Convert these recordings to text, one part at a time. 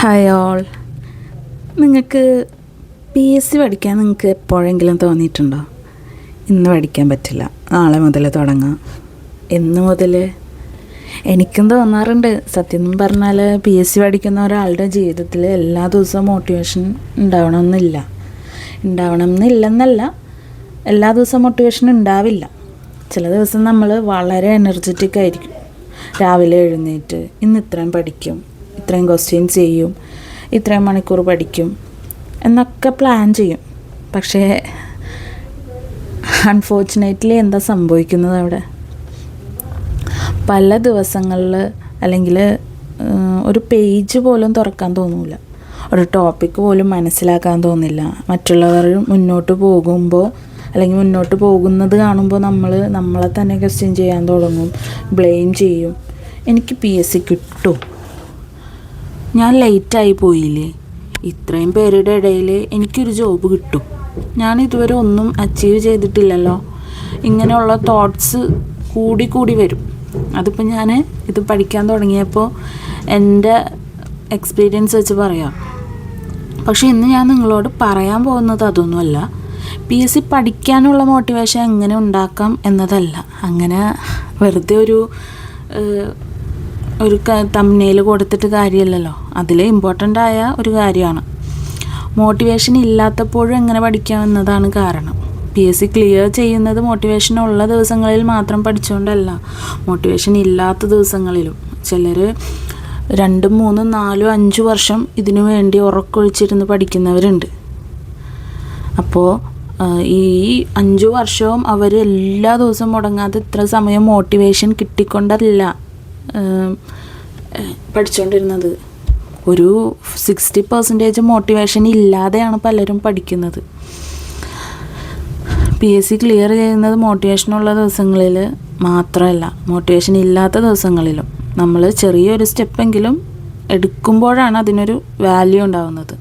Hi all. നിങ്ങൾക്ക് PSC പഠിക്കാൻ നിങ്ങൾക്ക് എപ്പോഴെങ്കിലും തോന്നിയിട്ടുണ്ടോ? ഇന്ന് പഠിക്കാൻ പറ്റില്ല, നാളെ മുതൽ തുടങ്ങാം. എന്ന് മുതൽ? എനിക്കും തോന്നാറുണ്ട്. സത്യം പറഞ്ഞാൽ PSC പഠിക്കുന്ന ഒരാളുടെ ജീവിതത്തിൽ എല്ലാ ദിവസവും മോട്ടിവേഷൻ ഉണ്ടാവണമെന്നില്ലെന്നല്ല, എല്ലാ ദിവസവും മോട്ടിവേഷൻ ഉണ്ടാവില്ല. ചില ദിവസം നമ്മൾ വളരെ എനർജറ്റിക് ആയിരിക്കും. രാവിലെ എഴുന്നേറ്റ് ഇന്ന് ഇത്രയും പഠിക്കും, ഇത്രയും ക്വസ്റ്റ്യൻസ് ചെയ്യും, ഇത്രയും മണിക്കൂർ പഠിക്കും എന്നൊക്കെ പ്ലാൻ ചെയ്യും. പക്ഷേ അൺഫോർച്ചുനേറ്റ്ലി എന്താ സംഭവിക്കുന്നത് അവിടെ? പല ദിവസങ്ങളിൽ അല്ലെങ്കിൽ ഒരു പേജ് പോലും തുറക്കാൻ തോന്നില്ല, ഒരു ടോപ്പിക്ക് പോലും മനസ്സിലാക്കാൻ തോന്നില്ല. മറ്റുള്ളവർ മുന്നോട്ട് പോകുമ്പോൾ അല്ലെങ്കിൽ മുന്നോട്ട് പോകുന്നത് കാണുമ്പോൾ നമ്മളെ തന്നെ ക്വസ്റ്റ്യൻ ചെയ്യാൻ തുടങ്ങും, ബ്ലെയിം ചെയ്യും. എനിക്ക് PSC കിട്ടും, ഞാൻ ലേറ്റായി പോയില്ലേ, ഇത്രയും പേരുടെ ഇടയിൽ എനിക്കൊരു ജോബ് കിട്ടും, ഞാൻ ഇതുവരെ ഒന്നും അച്ചീവ് ചെയ്തിട്ടില്ലല്ലോ, ഇങ്ങനെയുള്ള തോട്ട്സ് കൂടി വരും. അതിപ്പോൾ ഞാൻ ഇത് പഠിക്കാൻ തുടങ്ങിയപ്പോൾ എൻ്റെ എക്സ്പീരിയൻസ് വെച്ച് പറയാം. പക്ഷേ ഇന്ന് ഞാൻ നിങ്ങളോട് പറയാൻ പോകുന്നത് അതൊന്നുമല്ല. PSC പഠിക്കാനുള്ള മോട്ടിവേഷൻ എങ്ങനെ ഉണ്ടാക്കാം എന്നതല്ല. അങ്ങനെ വെറുതെ ഒരു തംബ്നെയിൽ കൊടുത്തിട്ട് കാര്യമില്ലല്ലോ. അതിൽ ഇമ്പോർട്ടൻ്റ് ആയ ഒരു കാര്യമാണ്. മോട്ടിവേഷൻ ഇല്ലാത്തപ്പോഴും എങ്ങനെ പഠിക്കാം എന്നതാണ് കാരണം. PSC ക്ലിയർ ചെയ്യുന്നത് മോട്ടിവേഷൻ ഉള്ള ദിവസങ്ങളിൽ മാത്രം പഠിച്ചുകൊണ്ടല്ല, മോട്ടിവേഷൻ ഇല്ലാത്ത ദിവസങ്ങളിലും. ചിലർ 2, 3, 4, 5 വർഷം ഇതിനു വേണ്ടി ഉറക്കൊഴിച്ചിരുന്ന് പഠിക്കുന്നവരുണ്ട്. അപ്പോൾ ഈ 5 വർഷവും അവർ എല്ലാ ദിവസവും മുടങ്ങാതെ ഇത്ര സമയം മോട്ടിവേഷൻ കിട്ടിക്കൊണ്ടല്ല പഠിച്ചുകൊണ്ടിരുന്നത്. ഒരു 60% മോട്ടിവേഷൻ ഇല്ലാതെയാണ് പലരും പഠിക്കുന്നത്. PSC ക്ലിയർ ചെയ്യുന്നത് മോട്ടിവേഷനുള്ള ദിവസങ്ങളിൽ മാത്രമല്ല, മോട്ടിവേഷൻ ഇല്ലാത്ത ദിവസങ്ങളിലും നമ്മൾ ചെറിയൊരു സ്റ്റെപ്പെങ്കിലും എടുക്കുമ്പോഴാണ് അതിനൊരു വാല്യൂ ഉണ്ടാകുന്നത്.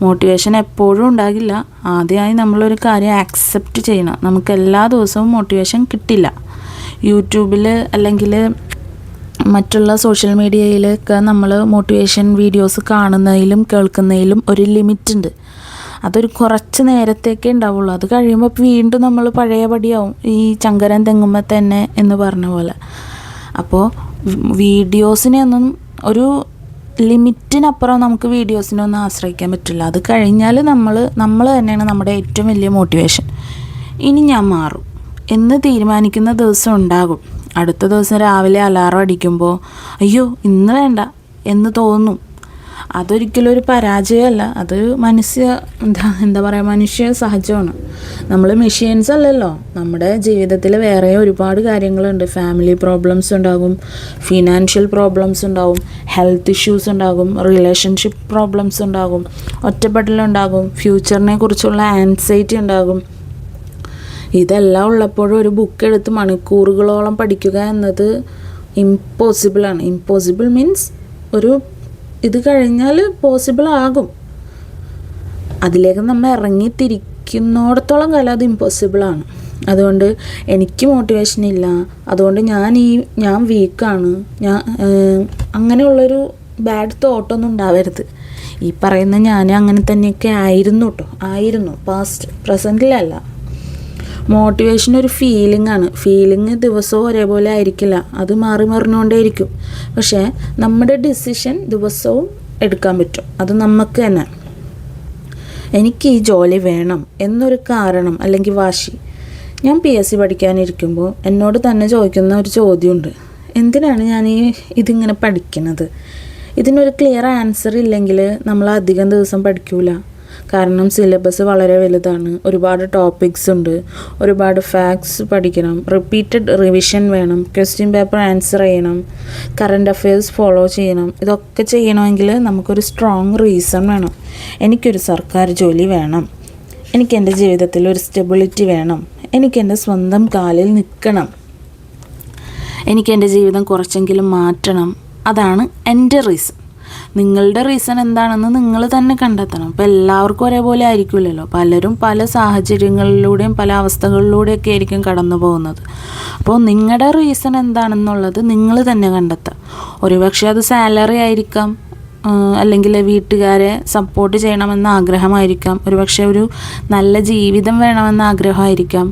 മോട്ടിവേഷൻ എപ്പോഴും ഉണ്ടാകില്ല. ആദ്യമായി നമ്മളൊരു കാര്യം ആക്സെപ്റ്റ് ചെയ്യണം. നമുക്ക് എല്ലാ ദിവസവും മോട്ടിവേഷൻ കിട്ടില്ല. യൂട്യൂബിൽ അല്ലെങ്കിൽ മറ്റുള്ള സോഷ്യൽ മീഡിയയിലൊക്കെ നമ്മൾ മോട്ടിവേഷൻ വീഡിയോസ് കാണുന്നതിലും കേൾക്കുന്നതിലും ഒരു ലിമിറ്റ് ഉണ്ട്. അതൊരു കുറച്ച് നേരത്തേക്കേ ഉണ്ടാവുള്ളൂ. അത് കഴിയുമ്പോൾ വീണ്ടും നമ്മൾ പഴയപടിയാവും, ഈ ചങ്കരൻ തെങ്ങുമ്പോൾ തന്നെ എന്ന് പറഞ്ഞ പോലെ. അപ്പോൾ വീഡിയോസിനെയൊന്നും ഒരു ലിമിറ്റിനപ്പുറം നമുക്ക് വീഡിയോസിനൊന്നും ആശ്രയിക്കാൻ പറ്റില്ല. അത് കഴിഞ്ഞാൽ നമ്മൾ തന്നെയാണ് നമ്മുടെ ഏറ്റവും വലിയ മോട്ടിവേഷൻ. ഇനി ഞാൻ മാറും എന്ന് തീരുമാനിക്കുന്ന ദിവസം ഉണ്ടാകും. അടുത്ത ദിവസം രാവിലെ അലാറം അടിക്കുമ്പോൾ അയ്യോ ഇന്ന് വേണ്ട എന്ന് തോന്നും. അതൊരിക്കലും ഒരു പരാജയമല്ല, അത് മനുഷ്യ സഹജമാണ്. നമ്മൾ മെഷീൻസ് അല്ലല്ലോ. നമ്മുടെ ജീവിതത്തിൽ വേറെ ഒരുപാട് കാര്യങ്ങളുണ്ട്. ഫാമിലി പ്രോബ്ലംസ് ഉണ്ടാകും, ഫിനാൻഷ്യൽ പ്രോബ്ലംസ് ഉണ്ടാകും, ഹെൽത്ത് ഇഷ്യൂസ് ഉണ്ടാകും, റിലേഷൻഷിപ്പ് പ്രോബ്ലംസ് ഉണ്ടാകും, ഒറ്റപ്പെടലുണ്ടാകും, ഫ്യൂച്ചറിനെ കുറിച്ചുള്ള ആൻസൈറ്റി ഉണ്ടാകും. ഇതെല്ലാം ഉള്ളപ്പോഴും ഒരു ബുക്ക് എടുത്ത് മണിക്കൂറുകളോളം പഠിക്കുക എന്നത് ഇമ്പോസിബിളാണ്. ഇമ്പോസിബിൾ മീൻസ് ഇത് കഴിഞ്ഞാൽ പോസിബിൾ ആകും. അതിലേക്ക് നമ്മൾ ഇറങ്ങിത്തിരിക്കുന്നിടത്തോളം കാലം അത് ഇമ്പോസിബിളാണ്. അതുകൊണ്ട് എനിക്ക് മോട്ടിവേഷൻ ഇല്ല, അതുകൊണ്ട് ഞാൻ വീക്കാണ്, അങ്ങനെയുള്ളൊരു ബാഡ് തോട്ടൊന്നും ഉണ്ടാവരുത്. ഈ പറയുന്ന ഞാൻ അങ്ങനെ തന്നെയൊക്കെ ആയിരുന്നു പ്രസൻറ്റിലല്ല. മോട്ടിവേഷൻ ഒരു ഫീലിംഗാണ്. ഫീലിംഗ് ദിവസവും ഒരേപോലെ ആയിരിക്കില്ല, അത് മറിഞ്ഞുകൊണ്ടേയിരിക്കും. പക്ഷേ നമ്മുടെ ഡിസിഷൻ ദിവസവും എടുക്കാൻ പറ്റും. അത് നമുക്ക് തന്നെ. എനിക്ക് ഈ ജോലി വേണം എന്നൊരു കാരണം അല്ലെങ്കിൽ വാശി. ഞാൻ PSC പഠിക്കാനിരിക്കുമ്പോൾ എന്നോട് തന്നെ ചോദിക്കുന്ന ഒരു ചോദ്യമുണ്ട്: എന്തിനാണ് ഞാൻ ഇതിങ്ങനെ പഠിക്കുന്നത്? ഇതിനൊരു ക്ലിയർ ആൻസർ ഇല്ലെങ്കിൽ നമ്മൾ അധികം ദിവസം പഠിക്കൂല. കാരണം സിലബസ് വളരെ വലുതാണ്, ഒരുപാട് ടോപ്പിക്സ് ഉണ്ട്, ഒരുപാട് ഫാക്ട്സ് പഠിക്കണം, റിപ്പീറ്റഡ് റിവിഷൻ വേണം, ക്വസ്റ്റ്യൻ പേപ്പർ ആൻസർ ചെയ്യണം, കറണ്ട് അഫെയർസ് ഫോളോ ചെയ്യണം. ഇതൊക്കെ ചെയ്യണമെങ്കിൽ നമുക്കൊരു സ്ട്രോങ് റീസൺ വേണം. എനിക്കൊരു സർക്കാർ ജോലി വേണം, എനിക്ക് എൻ്റെ ജീവിതത്തിൽ ഒരു സ്റ്റെബിലിറ്റി വേണം, എനിക്ക് എൻ്റെ സ്വന്തം കാലിൽ നിൽക്കണം, എനിക്ക് എൻ്റെ ജീവിതം കുറച്ചെങ്കിലും മാറ്റണം. അതാണ് എൻ്റെ റീസൺ. നിങ്ങളുടെ റീസൺ എന്താണെന്ന് നിങ്ങൾ തന്നെ കണ്ടെത്തണം. അപ്പോൾ എല്ലാവർക്കും ഒരേപോലെ ആയിരിക്കില്ലല്ലോ. പലരും പല സാഹചര്യങ്ങളിലൂടെയും പല അവസ്ഥകളിലൂടെയൊക്കെ ആയിരിക്കും കടന്നു പോകുന്നത്. അപ്പോൾ നിങ്ങളുടെ റീസൺ എന്താണെന്നുള്ളത് നിങ്ങൾ തന്നെ കണ്ടെത്തുക. ഒരുപക്ഷെ അത് സാലറി ആയിരിക്കാം, അല്ലെങ്കിൽ വീട്ടുകാരെ സപ്പോർട്ട് ചെയ്യണമെന്ന ആഗ്രഹമായിരിക്കാം, ഒരുപക്ഷെ ഒരു നല്ല ജീവിതം വേണമെന്ന ആഗ്രഹമായിരിക്കാം,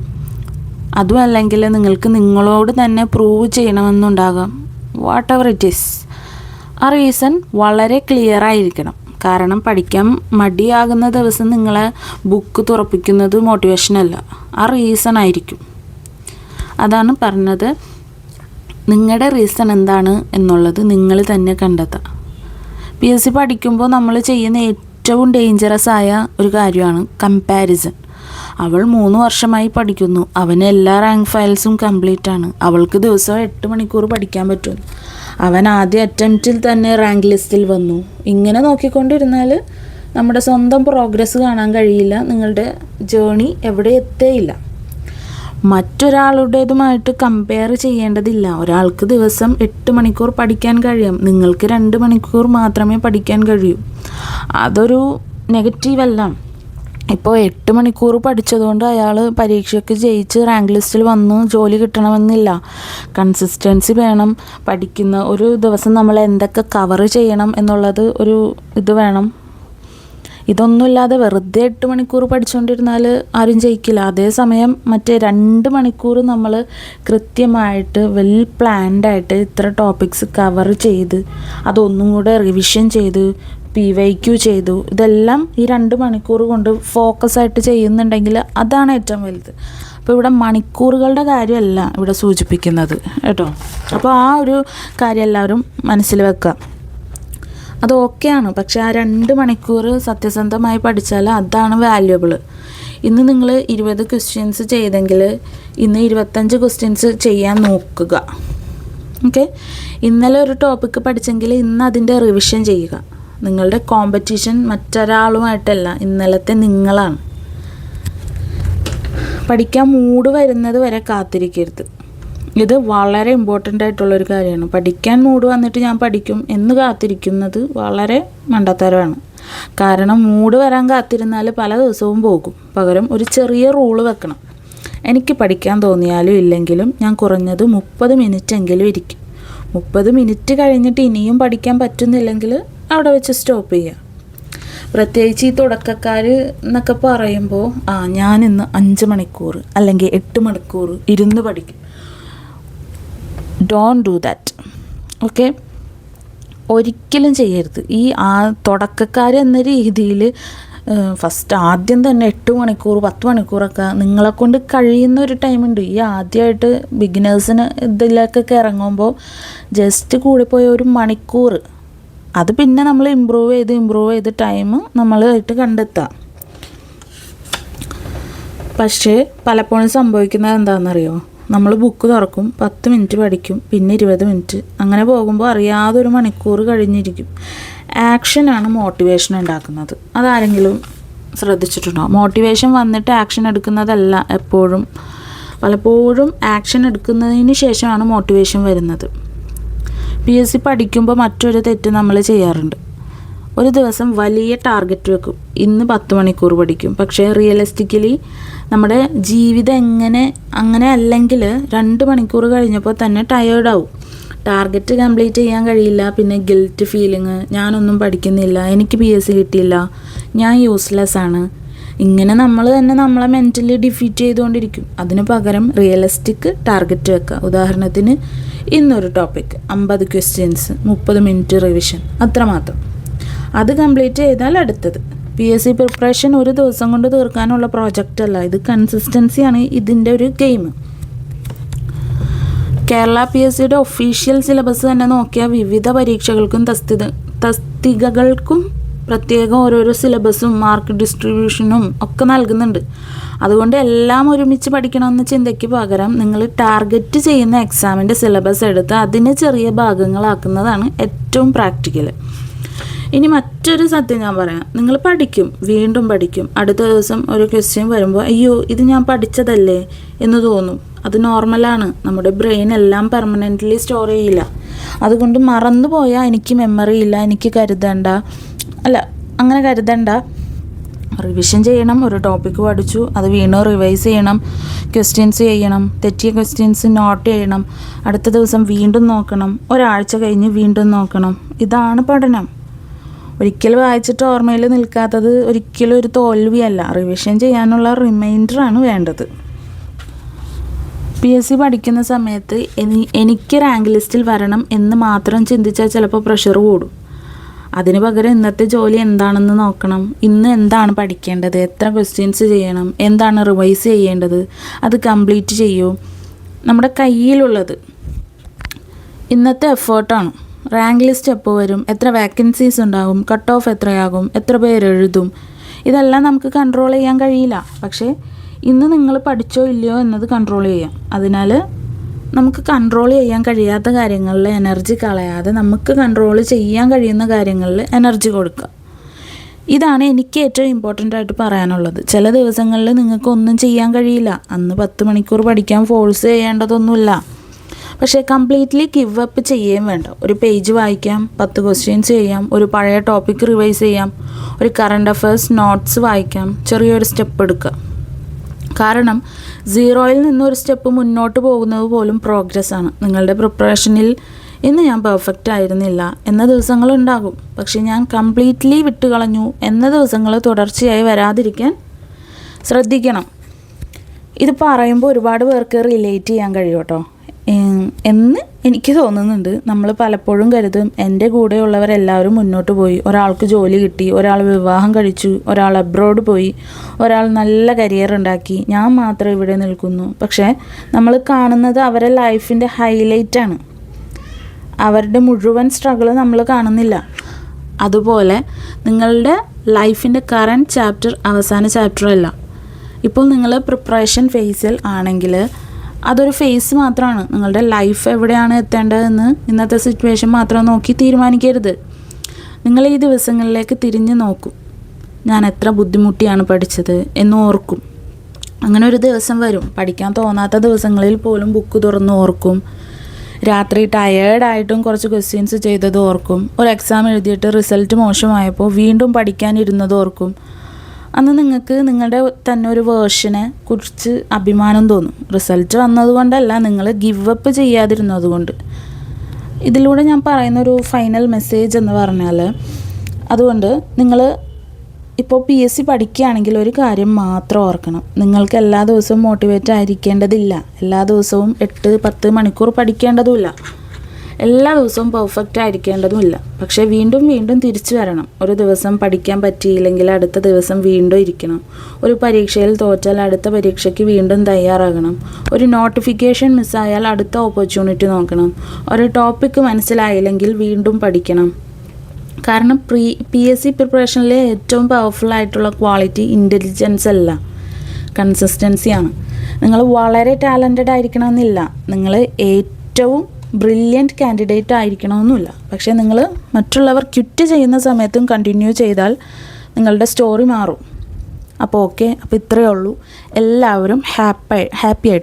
അതും അല്ലെങ്കിൽ നിങ്ങൾക്ക് നിങ്ങളോട് തന്നെ പ്രൂവ് ചെയ്യണമെന്നുണ്ടാകാം. വാട്ട് എവർ ഇറ്റ് ഈസ്, ആ റീസൺ വളരെ ക്ലിയർ ആയിരിക്കണം. കാരണം പഠിക്കാൻ മടിയാകുന്ന ദിവസം നിങ്ങളെ ബുക്ക് തുറപ്പിക്കുന്നത് മോട്ടിവേഷനല്ല, ആ റീസൺ ആയിരിക്കും. അതാണ് പറഞ്ഞത്, നിങ്ങളുടെ റീസൺ എന്താണ് എന്നുള്ളത് നിങ്ങൾ തന്നെ കണ്ടെത്തുക. PSC പഠിക്കുമ്പോൾ നമ്മൾ ചെയ്യുന്ന ഏറ്റവും ഡേഞ്ചറസ് ആയ ഒരു കാര്യമാണ് കമ്പാരിസൺ. അവൾ 3 വർഷമായി പഠിക്കുന്നു, അവന് എല്ലാ റാങ്ക് ഫയൽസും കംപ്ലീറ്റ് ആണ്, അവൾക്ക് ദിവസവും 8 മണിക്കൂർ പഠിക്കാൻ പറ്റുന്നു, അവൻ ആദ്യ അറ്റംപ്റ്റിൽ തന്നെ റാങ്ക് ലിസ്റ്റിൽ വന്നു. ഇങ്ങനെ നോക്കിക്കൊണ്ടിരുന്നാൽ നമ്മുടെ സ്വന്തം പ്രോഗ്രസ് കാണാൻ കഴിയില്ല, നിങ്ങളുടെ ജേണി എവിടെ എത്തേയില്ല. മറ്റൊരാളുടേതുമായിട്ട് കമ്പയർ ചെയ്യേണ്ടതില്ല. ഒരാൾക്ക് ദിവസം 8 മണിക്കൂർ പഠിക്കാൻ കഴിയും, നിങ്ങൾക്ക് 2 മണിക്കൂർ മാത്രമേ പഠിക്കാൻ കഴിയൂ. അതൊരു നെഗറ്റീവല്ല. ഇപ്പോൾ 8 മണിക്കൂർ പഠിച്ചതുകൊണ്ട് അയാൾ പരീക്ഷയ്ക്ക് ജയിച്ച് റാങ്ക് ലിസ്റ്റിൽ വന്ന് ജോലി കിട്ടണമെന്നില്ല. കൺസിസ്റ്റൻസി വേണം. പഠിക്കുന്ന ഒരു ദിവസം നമ്മൾ എന്തൊക്കെ കവർ ചെയ്യണം എന്നുള്ളത് ഒരു ഇത് വേണം. ഇതൊന്നുമില്ലാതെ വെറുതെ 8 മണിക്കൂർ പഠിച്ചുകൊണ്ടിരുന്നാൽ ആരും ജയിക്കില്ല. അതേസമയം മറ്റേ 2 മണിക്കൂർ നമ്മൾ കൃത്യമായിട്ട് വെൽ പ്ലാൻഡായിട്ട് ഇത്ര ടോപ്പിക്സ് കവർ ചെയ്ത് അതൊന്നും കൂടെ റിവിഷൻ ചെയ്ത് PYQ ചെയ്തു, ഇതെല്ലാം ഈ 2 മണിക്കൂർ കൊണ്ട് ഫോക്കസായിട്ട് ചെയ്യുന്നുണ്ടെങ്കിൽ അതാണ് ഏറ്റവും വലുത്. അപ്പോൾ ഇവിടെ മണിക്കൂറുകളുടെ കാര്യമല്ല ഇവിടെ സൂചിപ്പിക്കുന്നത് കേട്ടോ. അപ്പോൾ ആ ഒരു കാര്യം എല്ലാവരും മനസ്സിൽ വെക്കുക. അത് ഓക്കെയാണ്, പക്ഷേ ആ 2 മണിക്കൂർ സത്യസന്ധമായി പഠിച്ചാൽ അതാണ് വാല്യുബിൾ. ഇന്ന് നിങ്ങൾ 20 ക്വസ്റ്റ്യൻസ് ചെയ്തെങ്കിൽ ഇന്ന് 25 ക്വസ്റ്റ്യൻസ് ചെയ്യാൻ നോക്കുക. ഓക്കെ, ഇന്നലെ ഒരു ടോപ്പിക്ക് പഠിച്ചെങ്കിൽ ഇന്ന് അതിൻ്റെ റിവിഷൻ ചെയ്യുക. നിങ്ങളുടെ കോമ്പറ്റീഷൻ മറ്റൊരാളുമായിട്ടല്ല, ഇന്നലത്തെ നിങ്ങളാണ്. പഠിക്കാൻ മൂഡ് വരുന്നത് വരെ കാത്തിരിക്കരുത്. ഇത് വളരെ ഇമ്പോർട്ടൻ്റ് ആയിട്ടുള്ളൊരു കാര്യമാണ്. പഠിക്കാൻ മൂഡ് വന്നിട്ട് ഞാൻ പഠിക്കും എന്ന് കാത്തിരിക്കുന്നത് വളരെ മണ്ടത്തരമാണ്. കാരണം മൂഡ് വരാൻ കാത്തിരുന്നാൽ പല ദിവസവും പോകും. പകരം ഒരു ചെറിയ റൂള് വെക്കണം. എനിക്ക് പഠിക്കാൻ തോന്നിയാലും ഇല്ലെങ്കിലും ഞാൻ കുറഞ്ഞത് 30 മിനിറ്റ് എങ്കിലും ഇരിക്കും. 30 മിനിറ്റ് കഴിഞ്ഞിട്ട് ഇനിയും പഠിക്കാൻ പറ്റുന്നില്ലെങ്കിൽ അവിടെ വെച്ച് സ്റ്റോപ്പ് ചെയ്യുക. പ്രത്യേകിച്ച് ഈ തുടക്കക്കാർ എന്നൊക്കെ പറയുമ്പോൾ ഞാനിന്ന് 5 മണിക്കൂർ അല്ലെങ്കിൽ 8 മണിക്കൂർ ഇരുന്ന് പഠിക്കും. Don't do that. ഓക്കെ, ഒരിക്കലും ചെയ്യരുത്. ഈ തുടക്കക്കാർ എന്ന രീതിയിൽ ഫസ്റ്റ് ആദ്യം തന്നെ 8 മണിക്കൂർ 10 മണിക്കൂറൊക്കെ നിങ്ങളെക്കൊണ്ട് കഴിയുന്ന ഒരു ടൈമുണ്ട്. ഈ ആദ്യമായിട്ട് ബിഗിനേഴ്സിന് ഇതിലേക്കൊക്കെ ഇറങ്ങുമ്പോൾ ജസ്റ്റ് കൂടിപ്പോയ 1 മണിക്കൂർ, അത് പിന്നെ നമ്മൾ ഇമ്പ്രൂവ് ചെയ്ത് ടൈം നമ്മളായിട്ട് കണ്ടെത്താം. പക്ഷേ പലപ്പോഴും സംഭവിക്കുന്നത് എന്താണെന്നറിയോ, നമ്മൾ ബുക്ക് തുറക്കും, 10 മിനിറ്റ് പഠിക്കും, പിന്നെ 20 മിനിറ്റ്, അങ്ങനെ പോകുമ്പോൾ അറിയാതെ 1 മണിക്കൂർ കഴിഞ്ഞിരിക്കും. ആക്ഷനാണ് മോട്ടിവേഷൻ ഉണ്ടാക്കുന്നത്. അതാരെങ്കിലും ശ്രദ്ധിച്ചിട്ടുണ്ടോ? മോട്ടിവേഷൻ വന്നിട്ട് ആക്ഷൻ എടുക്കുന്നതല്ല എപ്പോഴും. പലപ്പോഴും ആക്ഷൻ എടുക്കുന്നതിന് ശേഷമാണ് മോട്ടിവേഷൻ വരുന്നത്. PSC പഠിക്കുമ്പോൾ മറ്റൊരു തെറ്റ് നമ്മൾ ചെയ്യാറുണ്ട്. ഒരു ദിവസം വലിയ ടാർഗറ്റ് വെക്കും, ഇന്ന് 10 മണിക്കൂർ പഠിക്കും. പക്ഷേ റിയലിസ്റ്റിക്കലി നമ്മുടെ ജീവിതം അങ്ങനെ അല്ലെങ്കിൽ 2 മണിക്കൂർ കഴിഞ്ഞപ്പോൾ തന്നെ ടയേർഡാവും. ടാർഗറ്റ് കംപ്ലീറ്റ് ചെയ്യാൻ കഴിയില്ല. പിന്നെ ഗിൽറ്റ് ഫീലിങ്, ഞാനൊന്നും പഠിക്കുന്നില്ല, എനിക്ക് PSC കിട്ടിയില്ല, ഞാൻ യൂസ്ലെസ് ആണ്. ഇങ്ങനെ നമ്മൾ തന്നെ നമ്മളെ മെൻ്റലി ഡിഫീറ്റ് ചെയ്തുകൊണ്ടിരിക്കും. അതിന് പകരം റിയലിസ്റ്റിക് ടാർഗറ്റ് വെക്കുക. ഉദാഹരണത്തിന് ഇന്നൊരു ടോപ്പിക് 50 ക്വസ്റ്റ്യൻസ് 30 മിനിറ്റ് റിവിഷൻ, അത്രമാത്രം. അത് കംപ്ലീറ്റ് ചെയ്താൽ അടുത്തത്. PSC പ്രിപ്പറേഷൻ ഒരു ദിവസം കൊണ്ട് തീർക്കാനുള്ള പ്രോജക്റ്റ് അല്ല, ഇത് കൺസിസ്റ്റൻസിയാണ് ഇതിൻ്റെ ഒരു ഗെയിം. കേരള PSCയുടെ ഒഫീഷ്യൽ സിലബസ് തന്നെ നോക്കിയാൽ വിവിധ പരീക്ഷകൾക്കും തസ്തികകൾക്കും പ്രത്യേകം ഓരോരോ സിലബസും മാർക്ക് ഡിസ്ട്രിബ്യൂഷനും ഒക്കെ നൽകുന്നുണ്ട്. അതുകൊണ്ട് എല്ലാം ഒരുമിച്ച് പഠിക്കണമെന്ന ചിന്തയ്ക്ക് പകരം നിങ്ങൾ ടാർഗറ്റ് ചെയ്യുന്ന എക്സാമിൻ്റെ സിലബസ് എടുത്ത് അതിനെ ചെറിയ ഭാഗങ്ങളാക്കുന്നതാണ് ഏറ്റവും പ്രാക്ടിക്കൽ. ഇനി മറ്റൊരു സത്യം ഞാൻ പറയാം, നിങ്ങൾ പഠിക്കും, വീണ്ടും പഠിക്കും. അടുത്ത ദിവസം ഒരു ക്വസ്റ്റ്യൻ വരുമ്പോൾ അയ്യോ ഇത് ഞാൻ പഠിച്ചതല്ലേ എന്ന് തോന്നും. അത് നോർമലാണ്. നമ്മുടെ ബ്രെയിൻ എല്ലാം പെർമനൻ്റ്ലി സ്റ്റോർ ചെയ്യില്ല. അതുകൊണ്ട് മറന്നു പോയാൽ എനിക്ക് മെമ്മറി ഇല്ല, എനിക്ക് അങ്ങനെ കരുതണ്ട. റിവിഷൻ ചെയ്യണം. ഒരു ടോപ്പിക്ക് പഠിച്ചു, അത് വീണ്ടും റിവൈസ് ചെയ്യണം, ക്വസ്റ്റ്യൻസ് ചെയ്യണം, തെറ്റിയ ക്വസ്റ്റ്യൻസ് നോട്ട് ചെയ്യണം, അടുത്ത ദിവസം വീണ്ടും നോക്കണം, ഒരാഴ്ച കഴിഞ്ഞ് വീണ്ടും നോക്കണം. ഇതാണ് പഠനം. ഒരിക്കൽ വായിച്ചിട്ട് ഓർമ്മയിൽ നിൽക്കാത്തത് ഒരിക്കലും ഒരു തോൽവിയല്ല, റിവിഷൻ ചെയ്യാനുള്ള റിമൈൻഡറാണ് വേണ്ടത്. PSC പഠിക്കുന്ന സമയത്ത് എനിക്ക് റാങ്ക് ലിസ്റ്റിൽ വരണം എന്ന് മാത്രം ചിന്തിച്ചാൽ ചിലപ്പോൾ പ്രഷർ കൂടും. അതിന് പകരം ഇന്നത്തെ ജോലി എന്താണെന്ന് നോക്കണം. ഇന്ന് എന്താണ് പഠിക്കേണ്ടത്, എത്ര ക്വസ്റ്റ്യൻസ് ചെയ്യണം, എന്താണ് റിവൈസ് ചെയ്യേണ്ടത്, അത് കംപ്ലീറ്റ് ചെയ്യൂ. നമ്മുടെ കയ്യിലുള്ളത് ഇന്നത്തെ എഫേർട്ടാണ്. റാങ്ക് ലിസ്റ്റ് എപ്പോൾ വരും, എത്ര വാക്കൻസീസ് ഉണ്ടാകും, കട്ട് ഓഫ് എത്രയാകും, എത്ര പേര് എഴുതും, ഇതെല്ലാം നമുക്ക് കൺട്രോൾ ചെയ്യാൻ കഴിയില്ല. പക്ഷേ ഇന്ന് നിങ്ങൾ പഠിച്ചോ ഇല്ലയോ എന്നത് കൺട്രോൾ ചെയ്യാം. അതിനാൽ നമുക്ക് കൺട്രോൾ ചെയ്യാൻ കഴിയാത്ത കാര്യങ്ങളിൽ എനർജി കളയാതെ നമുക്ക് കൺട്രോൾ ചെയ്യാൻ കഴിയുന്ന കാര്യങ്ങളിൽ എനർജി കൊടുക്കുക. ഇതാണ് എനിക്ക് ഏറ്റവും ഇമ്പോർട്ടൻ്റ് ആയിട്ട് പറയാനുള്ളത്. ചില ദിവസങ്ങളിൽ നിങ്ങൾക്ക് ഒന്നും ചെയ്യാൻ കഴിയില്ല, അന്ന് 10 മണിക്കൂർ പഠിക്കാൻ ഫോഴ്സ് ചെയ്യേണ്ടതൊന്നുമില്ല. പക്ഷേ കംപ്ലീറ്റ്ലി ഗിവ് അപ്പ് ചെയ്യുകയും വേണ്ട. ഒരു പേജ് വായിക്കാം, 10 ക്വസ്റ്റ്യൻസ് ചെയ്യാം, ഒരു പഴയ ടോപ്പിക്ക് റിവൈസ് ചെയ്യാം, ഒരു കറണ്ട് അഫയേഴ്സ് നോട്ട്സ് വായിക്കാം, ചെറിയൊരു സ്റ്റെപ്പ് എടുക്കുക. കാരണം 0യിൽ നിന്നൊരു സ്റ്റെപ്പ് മുന്നോട്ട് പോകുന്നത് പോലും പ്രോഗ്രസ്സാണ്. നിങ്ങളുടെ പ്രിപ്പറേഷനിൽ ഇന്ന് ഞാൻ പെർഫെക്റ്റ് ആയിരുന്നില്ല എന്ന ദിവസങ്ങളുണ്ടാകും, പക്ഷേ ഞാൻ കംപ്ലീറ്റ്ലി വിട്ടുകളഞ്ഞു എന്ന ദിവസങ്ങൾ തുടർച്ചയായി വരാതിരിക്കാൻ ശ്രദ്ധിക്കണം. ഇത് പറയുമ്പോൾ ഒരുപാട് പേർക്ക് റിലേറ്റ് ചെയ്യാൻ കഴിയും കേട്ടോ എന്ന് എനിക്ക് തോന്നുന്നുണ്ട്. നമ്മൾ പലപ്പോഴും കരുതും എൻ്റെ കൂടെയുള്ളവരെല്ലാവരും മുന്നോട്ട് പോയി, ഒരാൾക്ക് ജോലി കിട്ടി, ഒരാൾ വിവാഹം കഴിച്ചു, ഒരാൾ അബ്രോഡ് പോയി, ഒരാൾ നല്ല കരിയർ ഉണ്ടാക്കി, ഞാൻ മാത്രം ഇവിടെ നിൽക്കുന്നു. പക്ഷേ നമ്മൾ കാണുന്നത് അവരുടെ ലൈഫിൻ്റെ ഹൈലൈറ്റാണ്, അവരുടെ മുഴുവൻ സ്ട്രഗിൾ നമ്മൾ കാണുന്നില്ല. അതുപോലെ നിങ്ങളുടെ ലൈഫിൻ്റെ കറൻറ്റ് ചാപ്റ്റർ അവസാന ചാപ്റ്ററല്ല. ഇപ്പോൾ നിങ്ങൾ പ്രിപ്പറേഷൻ ഫേസിൽ ആണെങ്കിൽ അതൊരു ഫേസ് മാത്രമാണ്. നിങ്ങളുടെ ലൈഫ് എവിടെയാണ് എത്തേണ്ടതെന്ന് ഇന്നത്തെ സിറ്റുവേഷൻ മാത്രം നോക്കി തീരുമാനിക്കരുത്. നിങ്ങൾ ഈ ദിവസങ്ങളിലേക്ക് തിരിഞ്ഞ് നോക്കും, ഞാൻ എത്ര ബുദ്ധിമുട്ടിയാണ് പഠിച്ചത് എന്ന് ഓർക്കും. അങ്ങനെ ഒരു ദിവസം വരും, പഠിക്കാൻ തോന്നാത്ത ദിവസങ്ങളിൽ പോലും ബുക്ക് തുറന്ന് ഓർക്കും. രാത്രി ടയേർഡായിട്ടും കുറച്ച് ക്വസ്റ്റ്യൻസ് ചെയ്തത് ഓർക്കും. ഒരു എക്സാം എഴുതിയിട്ട് റിസൾട്ട് മോശമായപ്പോൾ വീണ്ടും പഠിക്കാനിരുന്നത് ഓർക്കും. അന്ന് നിങ്ങൾക്ക് നിങ്ങളുടെ തന്നെ ഒരു വേർഷനെ കുറിച്ച് അഭിമാനം തോന്നും. റിസൾട്ട് വന്നതുകൊണ്ടല്ല, നിങ്ങൾ ഗിവ് അപ്പ് ചെയ്യാതിരുന്നത് കൊണ്ട്. ഇതിലൂടെ ഞാൻ പറയുന്നൊരു ഫൈനൽ മെസ്സേജ് എന്ന് പറഞ്ഞാൽ, അതുകൊണ്ട് നിങ്ങൾ ഇപ്പോൾ PSC പഠിക്കുകയാണെങ്കിൽ ഒരു കാര്യം മാത്രം ഓർക്കണം. നിങ്ങൾക്ക് എല്ലാ ദിവസവും മോട്ടിവേറ്റ് ആയിരിക്കേണ്ടതില്ല, എല്ലാ ദിവസവും 8-10 മണിക്കൂർ പഠിക്കേണ്ടതുമില്ല, എല്ലാ ദിവസവും പെർഫെക്റ്റ് ആയിരിക്കേണ്ടതുമില്ല. പക്ഷേ വീണ്ടും വീണ്ടും തിരിച്ചു വരണം. ഒരു ദിവസം പഠിക്കാൻ പറ്റിയില്ലെങ്കിൽ അടുത്ത ദിവസം വീണ്ടും ഇരിക്കണം. ഒരു പരീക്ഷയിൽ തോറ്റാൽ അടുത്ത പരീക്ഷയ്ക്ക് വീണ്ടും തയ്യാറാകണം. ഒരു നോട്ടിഫിക്കേഷൻ മിസ്സായാൽ അടുത്ത ഓപ്പർച്യൂണിറ്റി നോക്കണം. ഒരു ടോപ്പിക്ക് മനസ്സിലായില്ലെങ്കിൽ വീണ്ടും പഠിക്കണം. കാരണം PSC പ്രിപ്പറേഷനിലെ ഏറ്റവും പവർഫുൾ ആയിട്ടുള്ള ക്വാളിറ്റി ഇൻ്റലിജൻസ് അല്ല, കൺസിസ്റ്റൻസിയാണ്. നിങ്ങൾ വളരെ ടാലൻറ്റഡ് ആയിരിക്കണമെന്നില്ല, നിങ്ങൾ ഏറ്റവും ബ്രില്യൻറ്റ് കാൻഡിഡേറ്റ് ആയിരിക്കണമെന്നില്ല. പക്ഷേ നിങ്ങൾ മറ്റുള്ളവർ ക്വിറ്റ് ചെയ്യുന്ന സമയത്തും കണ്ടിന്യൂ ചെയ്താൽ നിങ്ങളുടെ സ്റ്റോറി മാറും. അപ്പോൾ ഓക്കെ, അപ്പോൾ ഇത്രയേ ഉള്ളൂ. എല്ലാവരും ഹാപ്പി ആയിട്ട്